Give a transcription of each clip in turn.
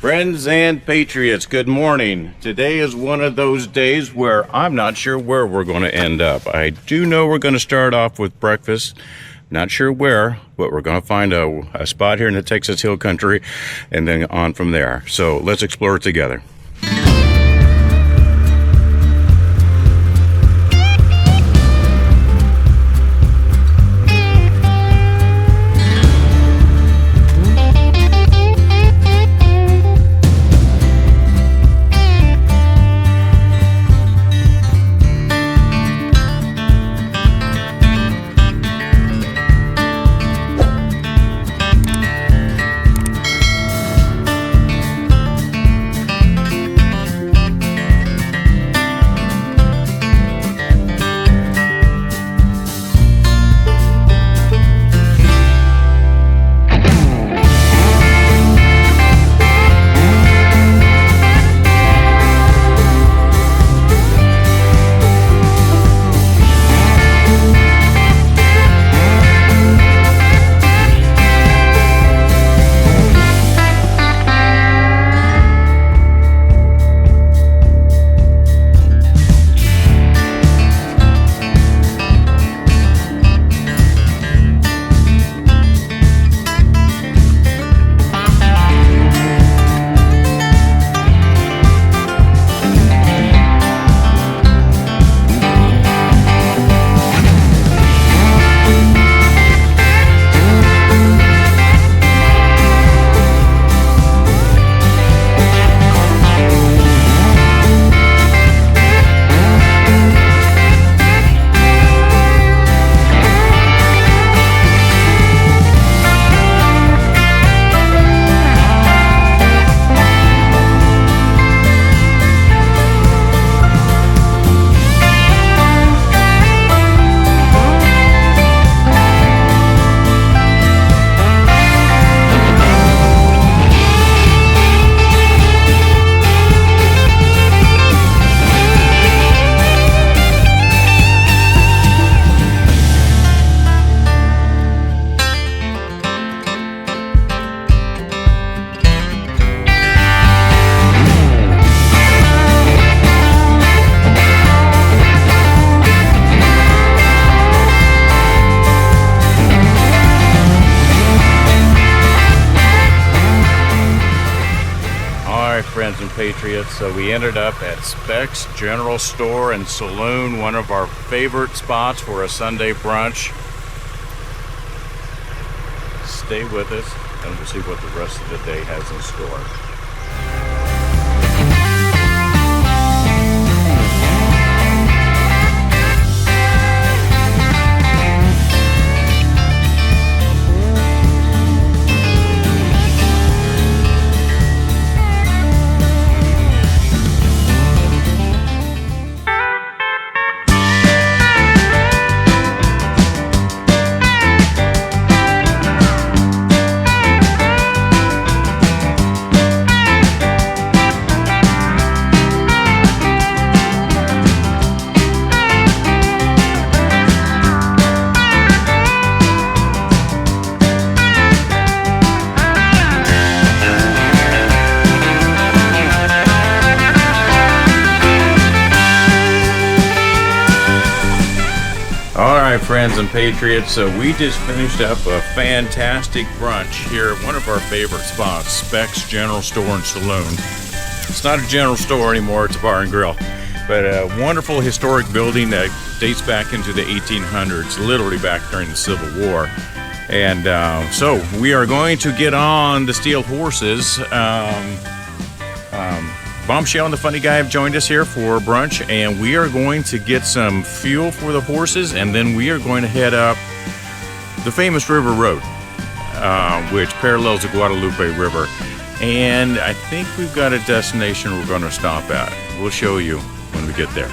Friends and Patriots, good morning. Today is one of those days where I'm not sure where we're going to end up. I do know we're going to start off with breakfast. Not sure where, but we're going to find a spot here in the Texas Hill Country and then on from there. So let's explore it together. Friends and Patriots, so we ended up at Specs General Store and Saloon, one of our favorite spots for a Sunday brunch. Stay with us and we'll see what the rest of the day has in store. Alright, friends and Patriots, so we just finished up a fantastic brunch here at one of our favorite spots, Specs General Store and Saloon. It's not a general store anymore, it's a bar and grill, but a wonderful historic building that dates back into the 1800s, literally back during the Civil War. And so we are going to get on the steel horses. Bombshell and the Funny Guy have joined us here for brunch, and we are going to get some fuel for the horses, and then we are going to head up the famous River Road, which parallels the Guadalupe River. And I think we've got a destination we're going to stop at. We'll show you when we get there.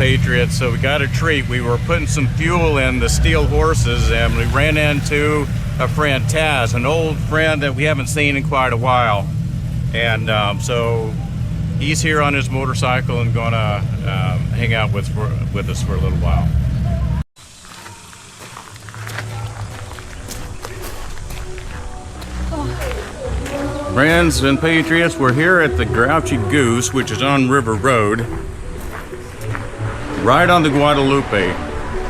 Patriots. So we got a treat. We were putting some fuel in the steel horses and we ran into a friend, Taz, an old friend that we haven't seen in quite a while. And so he's here on his motorcycle and gonna hang out with us for a little while. Friends and Patriots, we're here at the Grouchy Goose, which is on River Road, right on the Guadalupe.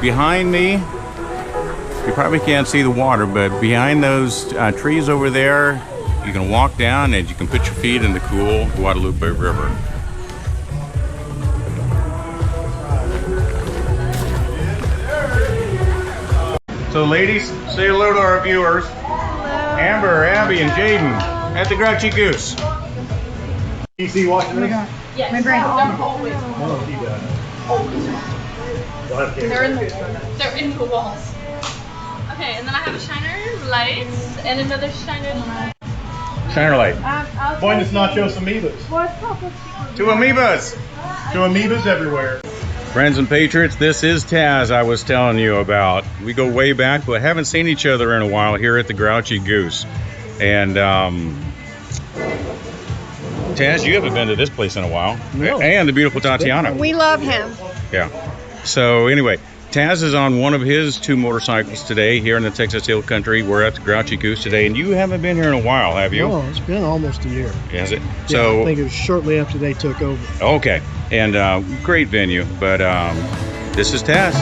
Behind me, you probably can't see the water, but behind those trees over there, you can walk down and you can put your feet in the cool Guadalupe River. So ladies, say hello to our viewers. Hello. Amber, Abby, and Jaden at the Grouchy Goose. PC watching this? Yes. Oh, he does. They're in the walls. Okay, and then I have a shiner light and another shiner light. Shiner light. Point us nachos amoebas. Two amoebas. Two amoebas everywhere. Friends and Patriots, this is Taz I was telling you about. We go way back, but haven't seen each other in a while here at the Grouchy Goose. And Taz, you haven't been to this place in a while. No. And the beautiful Tatiana. We love him. Yeah. So anyway, Taz is on one of his two motorcycles today here in the Texas Hill Country. We're at the Grouchy Goose today, and you haven't been here in a while, have you? No, it's been almost a year. Has it? Yeah, So I think it was shortly after they took over. okay, and great venue, but this is Taz.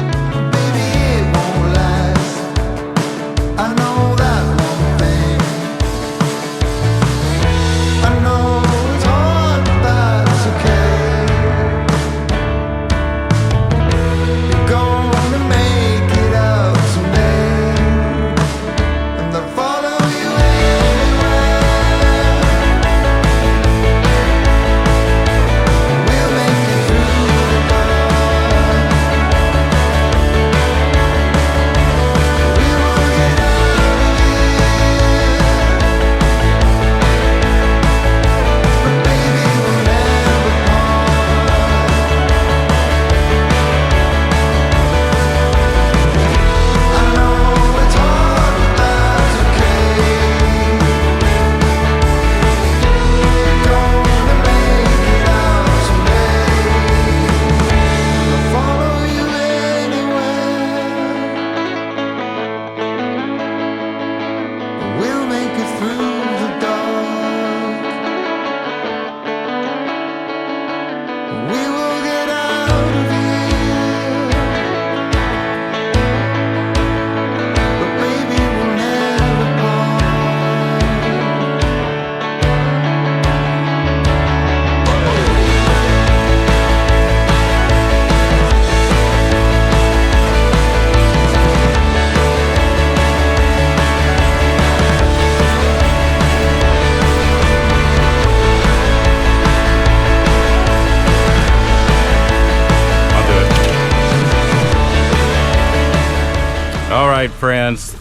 All right, friends,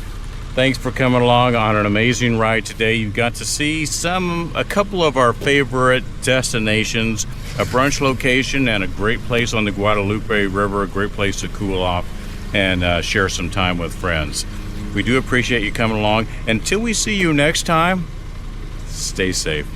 thanks for coming along on an amazing ride today. You got to see a couple of our favorite destinations, a brunch location and a great place on the Guadalupe River, a great place to cool off and share some time with friends. We do appreciate you coming along. Until we see you next time, stay safe.